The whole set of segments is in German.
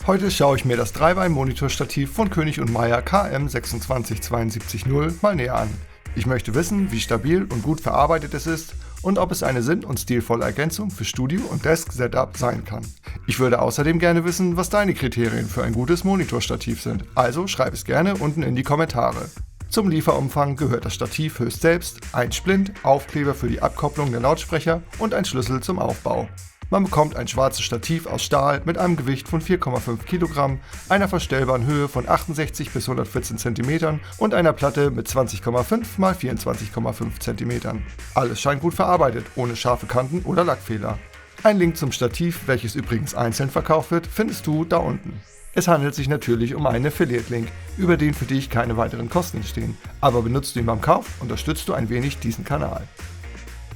Heute schaue ich mir das Dreibein-Monitorstativ von König & Meier KM26270 mal näher an. Ich möchte wissen, wie stabil und gut verarbeitet es ist und ob es eine sinn- und stilvolle Ergänzung für Studio- und Desk-Setup sein kann. Ich würde außerdem gerne wissen, was deine Kriterien für ein gutes Monitorstativ sind, also schreib es gerne unten in die Kommentare. Zum Lieferumfang gehört das Stativ höchst selbst, ein Splint, Aufkleber für die Abkopplung der Lautsprecher und ein Schlüssel zum Aufbau. Man bekommt ein schwarzes Stativ aus Stahl mit einem Gewicht von 4,5 Kilogramm, einer verstellbaren Höhe von 68 bis 114 cm und einer Platte mit 20,5 x 24,5 cm. Alles scheint gut verarbeitet, ohne scharfe Kanten oder Lackfehler. Ein Link zum Stativ, welches übrigens einzeln verkauft wird, findest du da unten. Es handelt sich natürlich um einen Affiliate-Link, über den für dich keine weiteren Kosten entstehen, aber benutzt du ihn beim Kauf, unterstützt du ein wenig diesen Kanal.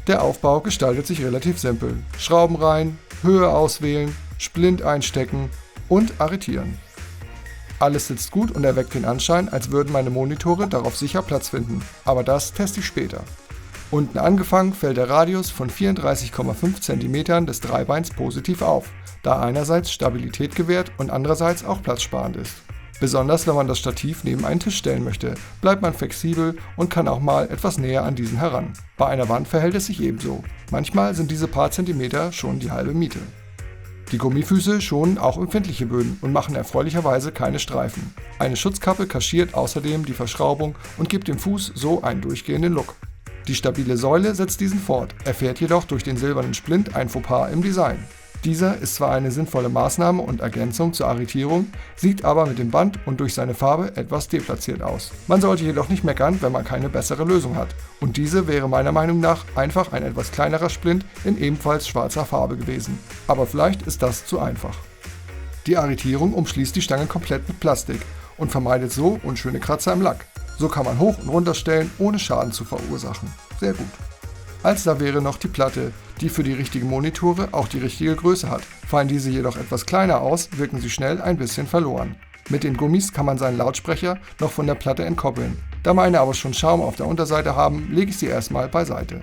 Der Aufbau gestaltet sich relativ simpel. Schrauben rein, Höhe auswählen, Splint einstecken und arretieren. Alles sitzt gut und erweckt den Anschein, als würden meine Monitore darauf sicher Platz finden, aber das teste ich später. Unten angefangen fällt der Radius von 34,5 cm des Dreibeins positiv auf, da einerseits Stabilität gewährt und andererseits auch platzsparend ist. Besonders wenn man das Stativ neben einen Tisch stellen möchte, bleibt man flexibel und kann auch mal etwas näher an diesen heran. Bei einer Wand verhält es sich ebenso. Manchmal sind diese paar Zentimeter schon die halbe Miete. Die Gummifüße schonen auch empfindliche Böden und machen erfreulicherweise keine Streifen. Eine Schutzkappe kaschiert außerdem die Verschraubung und gibt dem Fuß so einen durchgehenden Look. Die stabile Säule setzt diesen fort, erfährt jedoch durch den silbernen Splint ein Fauxpas im Design. Dieser ist zwar eine sinnvolle Maßnahme und Ergänzung zur Arretierung, sieht aber mit dem Band und durch seine Farbe etwas deplatziert aus. Man sollte jedoch nicht meckern, wenn man keine bessere Lösung hat. Und diese wäre meiner Meinung nach einfach ein etwas kleinerer Splint in ebenfalls schwarzer Farbe gewesen. Aber vielleicht ist das zu einfach. Die Arretierung umschließt die Stange komplett mit Plastik und vermeidet so unschöne Kratzer im Lack. So kann man hoch und runter stellen, ohne Schaden zu verursachen. Sehr gut. Als da wäre noch die Platte, die für die richtigen Monitore auch die richtige Größe hat. Fallen diese jedoch etwas kleiner aus, wirken sie schnell ein bisschen verloren. Mit den Gummis kann man seinen Lautsprecher noch von der Platte entkoppeln. Da meine aber schon Schaum auf der Unterseite haben, lege ich sie erstmal beiseite.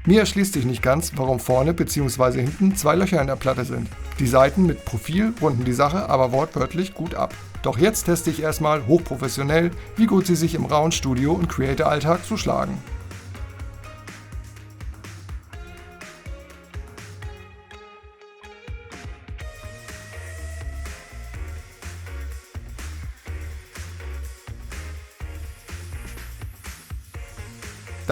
Mir erschließt sich nicht ganz, warum vorne bzw. hinten zwei Löcher in der Platte sind. Die Seiten mit Profil runden die Sache aber wortwörtlich gut ab. Doch jetzt teste ich erstmal hochprofessionell, wie gut sie sich im rauen Studio- und Creator-Alltag zu schlagen.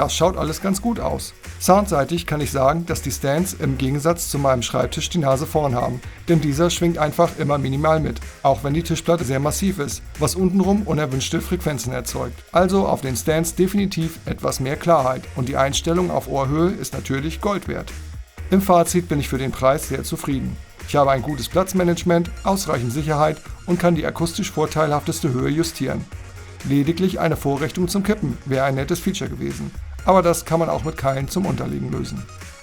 Das schaut alles ganz gut aus. Soundseitig kann ich sagen, dass die Stands im Gegensatz zu meinem Schreibtisch die Nase vorn haben, denn dieser schwingt einfach immer minimal mit, auch wenn die Tischplatte sehr massiv ist, was untenrum unerwünschte Frequenzen erzeugt. Also auf den Stands definitiv etwas mehr Klarheit und die Einstellung auf Ohrhöhe ist natürlich Gold wert. Im Fazit bin ich für den Preis sehr zufrieden. Ich habe ein gutes Platzmanagement, ausreichend Sicherheit und kann die akustisch vorteilhafteste Höhe justieren. Lediglich eine Vorrichtung zum Kippen wäre ein nettes Feature gewesen. Aber das kann man auch mit Keilen zum Unterlegen lösen.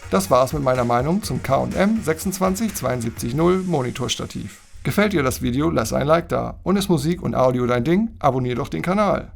Das war's mit meiner Meinung zum KM 26270 Monitorstativ. Gefällt dir das Video, lass ein Like da. Und ist Musik und Audio dein Ding? Abonnier doch den Kanal.